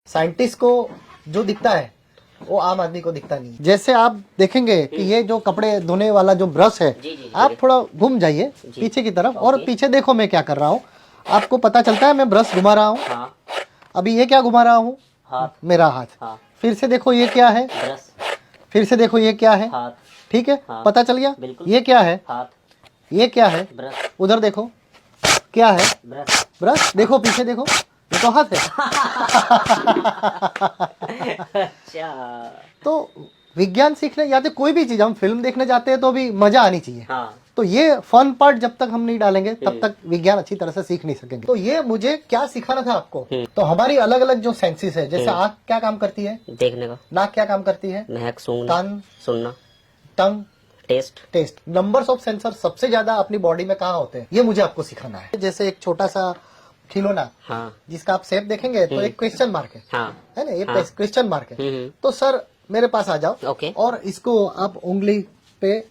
Scientist को जो दिखता है वो आम आदमी को दिखता नहीं। जैसे आप देखेंगे कि ये जो कपड़े धोने वाला जो ब्रश है, आप थोड़ा घूम जाइए पीछे की तरफ और पीछे देखो मैं क्या कर रहा हूँ। आपको पता चलता है मैं ब्रश घुमा रहा हूँ। हाँ। अभी ये क्या घुमा रहा हूँ? मेरा हाथ। हाँ। फिर से देखो ये क्या है? ब्रश। फिर से देखो ये क्या है? हाथ। ठीक है, हाँ। पता चल गया। बिल्कुल। ये क्या है? हाथ। ये क्या है? ब्रश। उधर देखो क्या है? ब्रश। ब्रश। देखो पीछे देखो, ये तो हाथ है। अच्छा। तो विज्ञान सीखने जाते कोई भी चीज, हम फिल्म देखने जाते हैं तो भी मजा आनी चाहिए। हाँ। तो ये फन पार्ट जब तक हम नहीं डालेंगे तब तक विज्ञान अच्छी तरह से सीख नहीं सकेंगे। तो ये मुझे क्या सिखाना था आपको? तो हमारी अलग अलग जो सेंसेस है, जैसे आँख क्या काम करती है? देखने का। नाक क्या काम करती है? महक, सूंघना, कान, सुनना, tongue, taste. Taste. Numbers of sensor सबसे ज्यादा अपनी बॉडी में कहाँ होते हैं, ये मुझे आपको सिखाना है। जैसे एक छोटा सा खिलौना, हाँ। जिसका आप शेप देखेंगे तो एक क्वेश्चन मार्क है, हाँ। है ना? ये हाँ। क्वेश्चन मार्क है। तो सर मेरे पास आ जाओ ओके। और इसको आप उंगली पे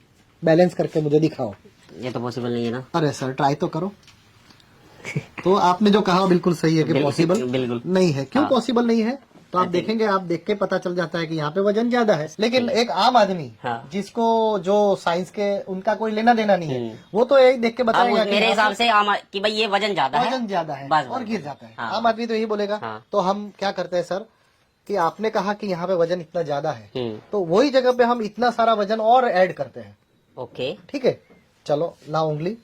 बैलेंस करके मुझे दिखाओ। ये तो पॉसिबल नहीं है ना। अरे सर ट्राई तो करो। तो आपने जो कहा बिल्कुल सही है कि पॉसिबल बिल्कुल नहीं है। क्यों हाँ। पॉसिबल नहीं है? तो आप देखेंगे, आप देख के पता चल जाता है कि यहाँ पे वजन ज्यादा है। लेकिन एक आम आदमी जिसको जो साइंस के उनका कोई लेना देना नहीं है, वो तो यही देख के बताएगा मेरे हिसाब से कि भाई ये वजन ज्यादा है, वजन ज्यादा है बस और गिर जाता है। हाँ। आम आदमी तो यही बोलेगा। तो हम क्या करते हैं सर कि आपने कहा कि यहाँ पे वजन इतना ज्यादा है, तो वही जगह पे हम इतना सारा वजन और ऐड करते हैं। ओके। ठीक है, चलो लाओ उंगली।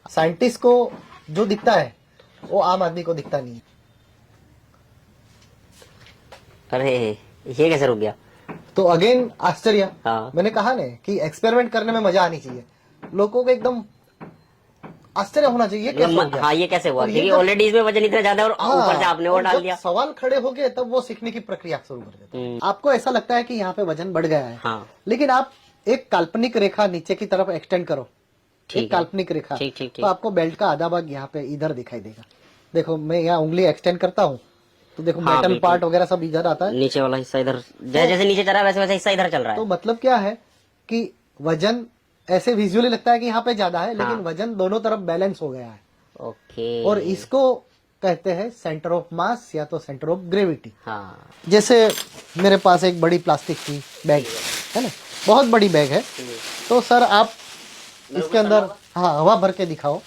साइंटिस्ट को जो दिखता है वो आम आदमी को दिखता नहीं है। अरे ये कैसे रुक गया? तो अगेन आश्चर्य। हाँ। मैंने कहा ना कि एक्सपेरिमेंट करने में मजा आनी चाहिए। लोगों को एकदम आश्चर्य होना चाहिए, ये कैसे हो गया? हाँ, ये कैसे हुआ? और ये क्योंकि जब- ऑलरेडी इसमें वजन इतना ज्यादा है और हाँ, ऊपर से आपने वो और डाल जब दिया। सवाल खड़े हो गए तब वो सीखने की प्रक्रिया शुरू कर देते हैं। आपको ऐसा लगता है कि यहाँ पे वजन बढ़ गया है, हाँ। लेकिन आप एक काल्पनिक रेखा नीचे की तरफ एक्सटेंड करो, एक काल्पनिक रेखा, तो आपको बेल्ट का आधा भाग यहाँ पे इधर दिखाई देगा। देखो मैं यहाँ उंगली एक्सटेंड करता हूँ तो देखो मेटल पार्ट वगैरह सब इधर आता है। नीचे वाला हिस्सा इधर, जैसे नीचे चल रहा है वैसे वैसे हिस्सा इधर चल रहा है। तो मतलब क्या है कि वजन ऐसे विजुअली लगता है कि यहाँ पे ज्यादा है, लेकिन वजन दोनों तरफ बैलेंस हो गया है। ओके। और इसको कहते हैं सेंटर ऑफ मास या तो सेंटर ऑफ ग्रेविटी। हाँ। जैसे मेरे पास एक बड़ी प्लास्टिक की बैग है ना, बहुत बड़ी बैग है। तो सर आप इसके अंदर हाँ हवा भर के दिखाओ,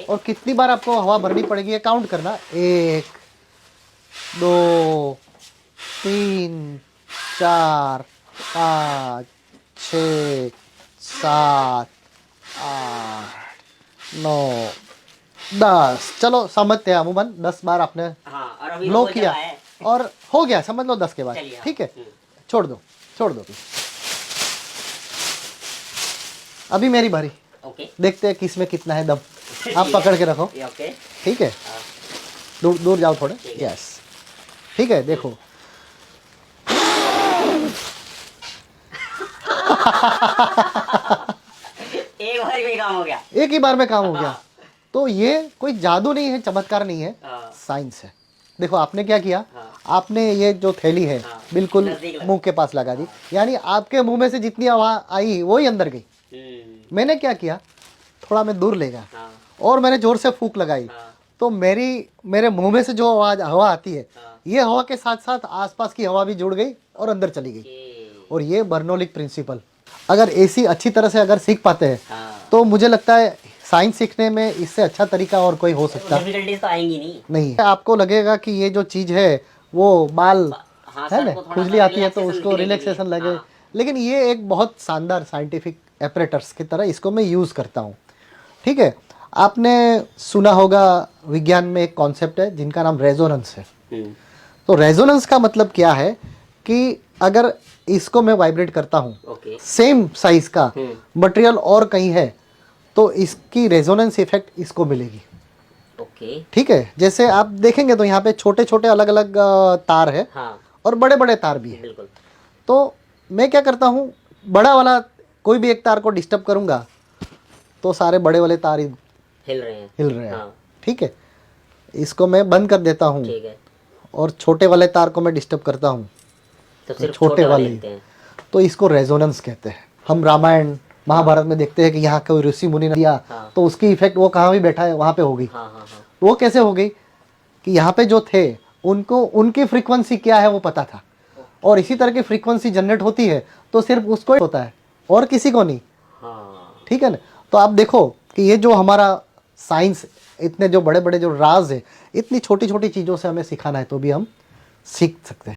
और कितनी बार आपको हवा भरनी पड़ेगी ये काउंट करना। 1 2 3 4 5 6 7 8 9 10। चलो समझते हैं अमूमन 10 बार आपने लो किया और हो गया, समझ लो 10 के बाद। ठीक है, छोड़ दो अभी मेरी बारी। देखते हैं किसमें कितना है दम। आप पकड़ के रखो। ठीक है, दूर जाओ थोड़े। यस ठीक है, देखो। एक बार में काम हो गया। एक ही बार में काम हो गया। तो ये कोई जादू नहीं है, चमत्कार नहीं है, साइंस है। देखो आपने क्या किया, आपने ये जो थैली है बिल्कुल मुंह के पास लगा दी, यानी आपके मुंह में से जितनी हवा आई वही अंदर गई। मैंने क्या किया, थोड़ा मैं दूर ले गया और मैंने जोर से फूंक लगाई, तो मेरे मुंह में से जो हवा आती है, ये हवा के साथ साथ आसपास की हवा भी जुड़ गई और अंदर चली गई। और ये बर्नौलिक प्रिंसिपल, अगर ऐसी अच्छी तरह से अगर सीख पाते हैं तो मुझे लगता है साइंस सीखने में इससे अच्छा तरीका और कोई हो सकता डिफिकल्टीज तो आएंगी नहीं। आपको लगेगा कि ये जो चीज है वो बाल है ना, खुजली आती है तो उसको रिलैक्सेशन लगे, लेकिन ये एक बहुत शानदार साइंटिफिक एपरेटर्स की तरह इसको मैं यूज करता हूँ। ठीक है, आपने सुना होगा विज्ञान में एक कॉन्सेप्ट है जिनका नाम रेजोनेंस है। तो रेजोनेंस का मतलब क्या है कि अगर इसको मैं वाइब्रेट करता हूँ सेम साइज का मटेरियल और कहीं है तो इसकी रेजोनेंस इफेक्ट इसको मिलेगी। ठीक है, जैसे आप देखेंगे तो यहाँ पे छोटे छोटे अलग अलग तार है और बड़े बड़े तार भी है। तो मैं क्या करता हूँ, बड़ा वाला कोई भी एक तार को डिस्टर्ब करूंगा तो सारे बड़े वाले तार हिल रहे हैं। ठीक है, इसको मैं बंद कर देता हूँ और छोटे वाले तार को मैं डिस्टर्ब करता हूँ तो सिर्फ छोटे वाले, तो इसको रेजोनेंस कहते हैं। हम रामायण महाभारत में देखते हैं कि यहाँ कोई ऋषि मुनि ने दिया तो उसकी इफेक्ट वो कहाँ भी बैठा है वहां पे हो गई। वो कैसे हो गई कि यहाँ पे जो थे उनको उनकी फ्रीक्वेंसी क्या है वो पता था, और इसी तरह की फ्रीक्वेंसी जनरेट होती है तो सिर्फ उसको ही होता है और किसी को नहीं। हाँ ठीक है ना। तो आप देखो कि ये जो हमारा साइंस, इतने जो बड़े बड़े जो राज है, इतनी छोटी छोटी चीज़ों से हमें सिखाना है तो भी हम सीख सकते हैं।